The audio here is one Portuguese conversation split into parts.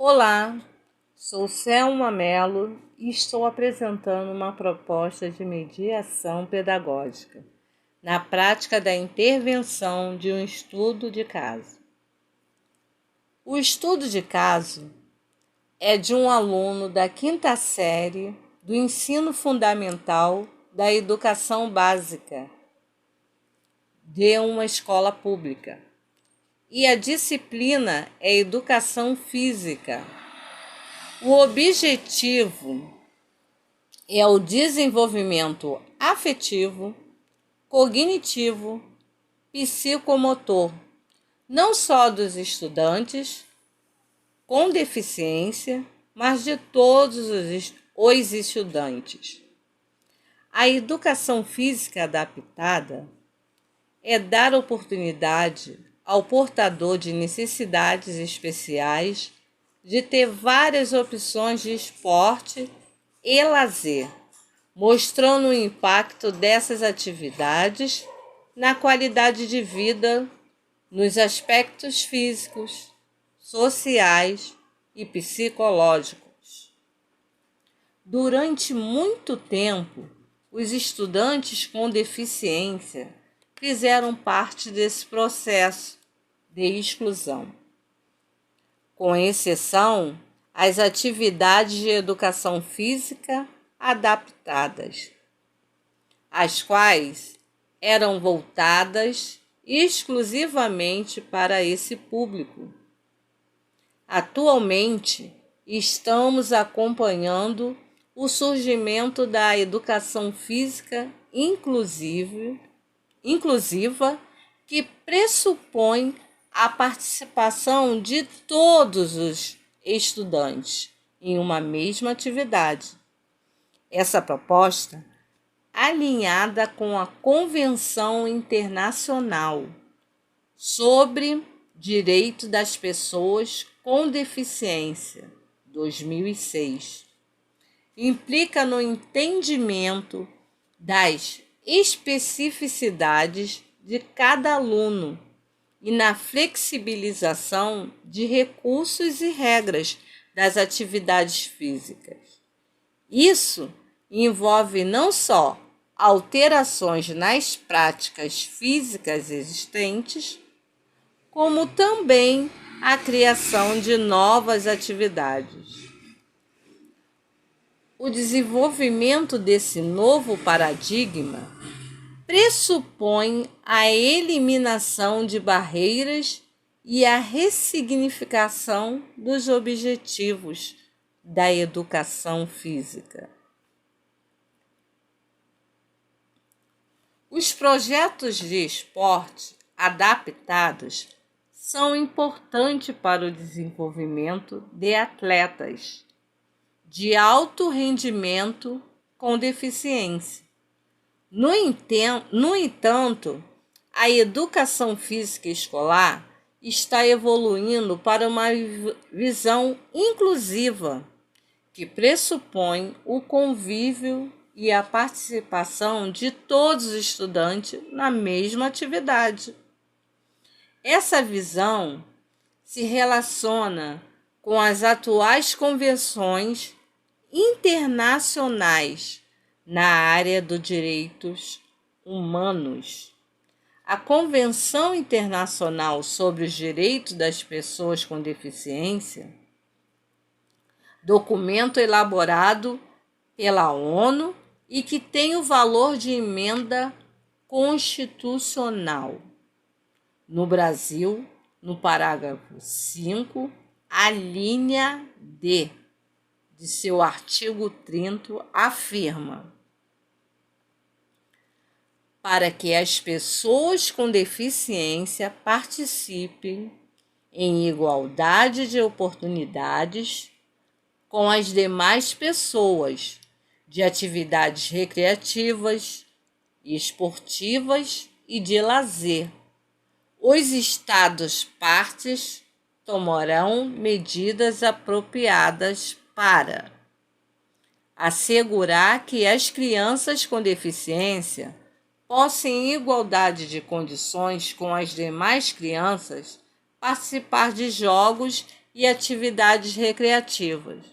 Olá, sou Selma Mello e estou apresentando uma proposta de mediação pedagógica na prática da intervenção de um estudo de caso. O estudo de caso é de um aluno da 5ª série do ensino fundamental da educação básica de uma escola pública. E a disciplina é Educação Física. O objetivo é o desenvolvimento afetivo, cognitivo, psicomotor, não só dos estudantes com deficiência, mas de todos os estudantes. A educação física adaptada é dar oportunidade ao portador de necessidades especiais de ter várias opções de esporte e lazer, mostrando o impacto dessas atividades na qualidade de vida, nos aspectos físicos, sociais e psicológicos. Durante muito tempo, os estudantes com deficiência fizeram parte desse processo de exclusão, com exceção às atividades de educação física adaptadas, as quais eram voltadas exclusivamente para esse público. Atualmente, estamos acompanhando o surgimento da educação física inclusiva, que pressupõe a participação de todos os estudantes em uma mesma atividade. Essa proposta, alinhada com a Convenção Internacional sobre Direito das Pessoas com Deficiência, 2006, implica no entendimento das especificidades de cada aluno e na flexibilização de recursos e regras das atividades físicas. Isso envolve não só alterações nas práticas físicas existentes, como também a criação de novas atividades. O desenvolvimento desse novo paradigma pressupõe a eliminação de barreiras e a ressignificação dos objetivos da educação física. Os projetos de esporte adaptados são importantes para o desenvolvimento de atletas de alto rendimento com deficiência. No entanto, a educação física escolar está evoluindo para uma visão inclusiva, que pressupõe o convívio e a participação de todos os estudantes na mesma atividade. Essa visão se relaciona com as atuais convenções internacionais na área dos direitos humanos. A Convenção Internacional sobre os Direitos das Pessoas com Deficiência, documento elaborado pela ONU e que tem o valor de emenda constitucional. No Brasil, no parágrafo 5, a linha D de seu artigo 30 afirma: para que as pessoas com deficiência participem em igualdade de oportunidades com as demais pessoas de atividades recreativas, esportivas e de lazer. Os Estados partes tomarão medidas apropriadas para assegurar que as crianças com deficiência possam, em igualdade de condições com as demais crianças, participar de jogos e atividades recreativas,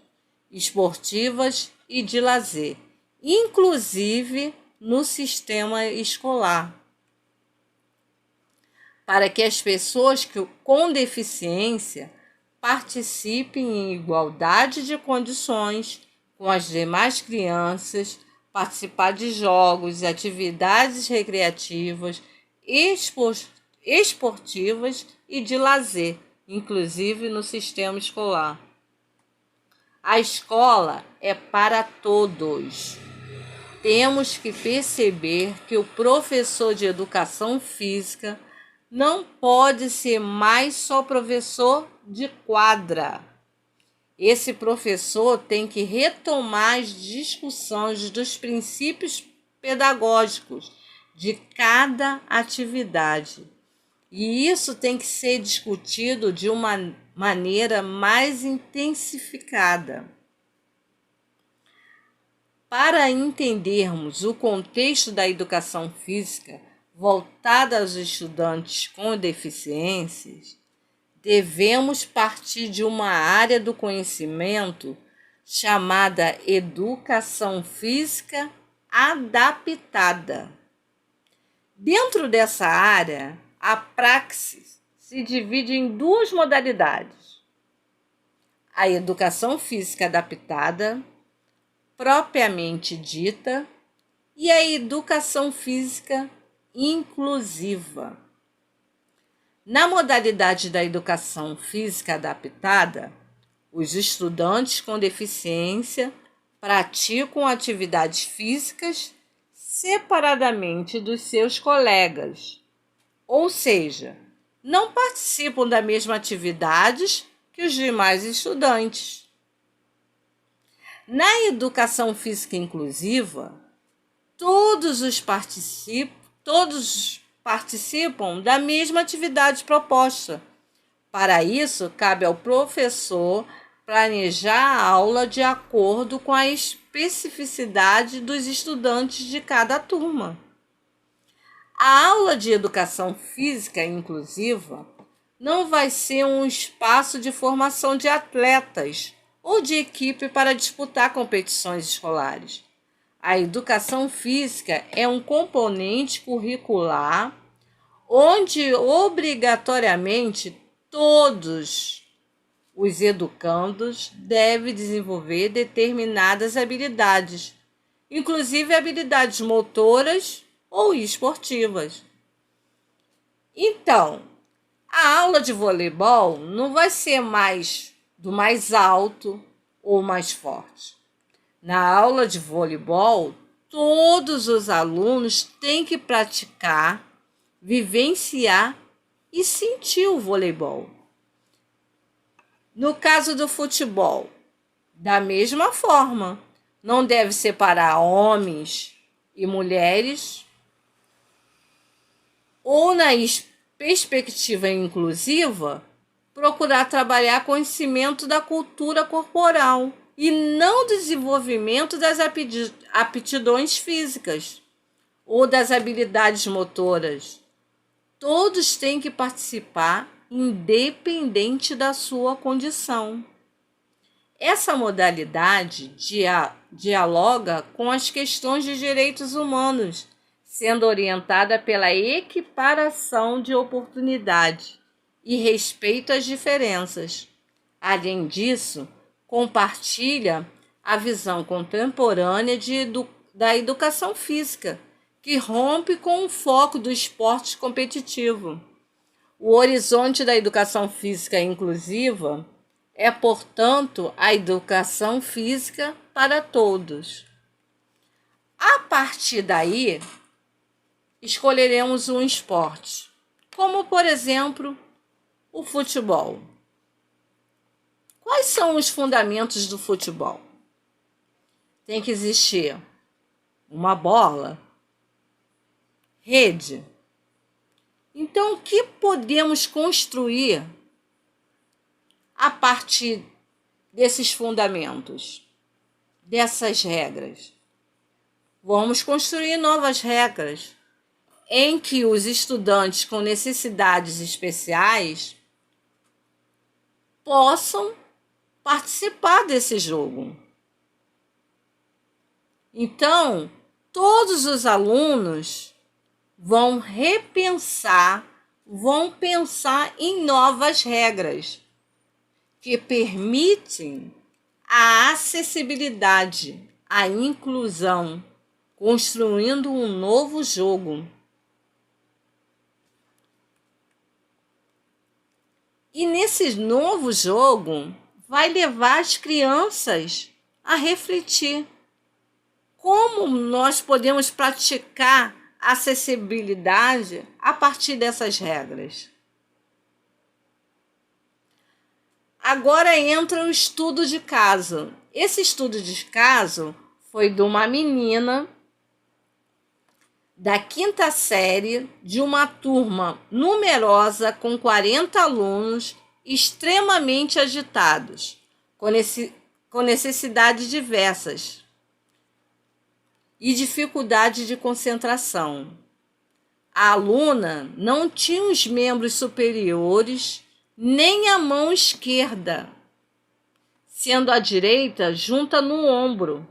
esportivas e de lazer, inclusive no sistema escolar, para que as pessoas com deficiência participem em igualdade de condições com as demais crianças, participar de jogos, atividades recreativas, esportivas e de lazer, inclusive no sistema escolar. A escola é para todos. Temos que perceber que o professor de educação física não pode ser mais só professor de quadra. Esse professor tem que retomar as discussões dos princípios pedagógicos de cada atividade. E isso tem que ser discutido de uma maneira mais intensificada. Para entendermos o contexto da educação física voltada aos estudantes com deficiências, devemos partir de uma área do conhecimento chamada educação física adaptada. Dentro dessa área, a praxis se divide em duas modalidades: a educação física adaptada, propriamente dita, e a educação física inclusiva. Na modalidade da educação física adaptada, os estudantes com deficiência praticam atividades físicas separadamente dos seus colegas, ou seja, não participam das mesmas atividades que os demais estudantes. Na educação física inclusiva, todos participam da mesma atividade proposta. Para isso, cabe ao professor planejar a aula de acordo com a especificidade dos estudantes de cada turma. A aula de educação física inclusiva não vai ser um espaço de formação de atletas ou de equipe para disputar competições escolares. A educação física é um componente curricular onde obrigatoriamente todos os educandos devem desenvolver determinadas habilidades, inclusive habilidades motoras ou esportivas. Então, a aula de voleibol não vai ser mais do mais alto ou mais forte. Na aula de voleibol, todos os alunos têm que praticar, vivenciar e sentir o voleibol. No caso do futebol, da mesma forma, não deve separar homens e mulheres, ou na perspectiva inclusiva, procurar trabalhar conhecimento da cultura corporal e não desenvolvimento das aptidões físicas ou das habilidades motoras. Todos têm que participar, independente da sua condição. Essa modalidade dialoga com as questões de direitos humanos, sendo orientada pela equiparação de oportunidade e respeito às diferenças. Além disso, compartilha a visão contemporânea da educação física, que rompe com o foco do esporte competitivo. O horizonte da educação física inclusiva é, portanto, a educação física para todos. A partir daí, escolheremos um esporte, como, por exemplo, o futebol. Quais são os fundamentos do futebol? Tem que existir uma bola, rede. Então, o que podemos construir a partir desses fundamentos, dessas regras? Vamos construir novas regras em que os estudantes com necessidades especiais possam participar desse jogo. Então, todos os alunos vão repensar, vão pensar em novas regras que permitem a acessibilidade, a inclusão, construindo um novo jogo. E nesse novo jogo vai levar as crianças a refletir como nós podemos praticar a acessibilidade a partir dessas regras. Agora entra o estudo de caso. Esse estudo de caso foi de uma menina da 5ª série de uma turma numerosa com 40 alunos extremamente agitados, com necessidades diversas e dificuldade de concentração. A aluna não tinha os membros superiores nem a mão esquerda, sendo a direita junta no ombro,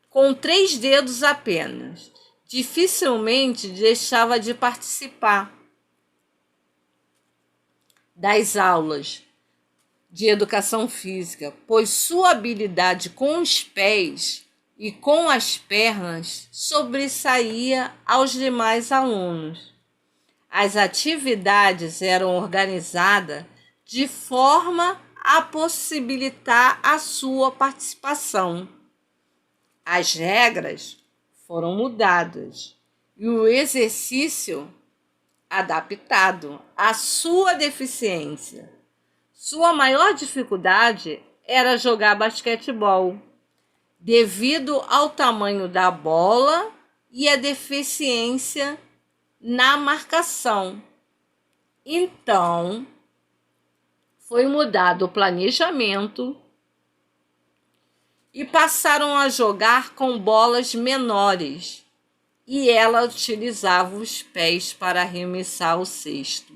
com 3 dedos apenas. Dificilmente deixava de participar das aulas de educação física, pois sua habilidade com os pés e com as pernas sobressaía aos demais alunos. As atividades eram organizadas de forma a possibilitar a sua participação. As regras foram mudadas e o exercício adaptado à sua deficiência. Sua maior dificuldade era jogar basquetebol, devido ao tamanho da bola e a deficiência na marcação. Então, foi mudado o planejamento e passaram a jogar com bolas menores, e ela utilizava os pés para arremessar o cesto.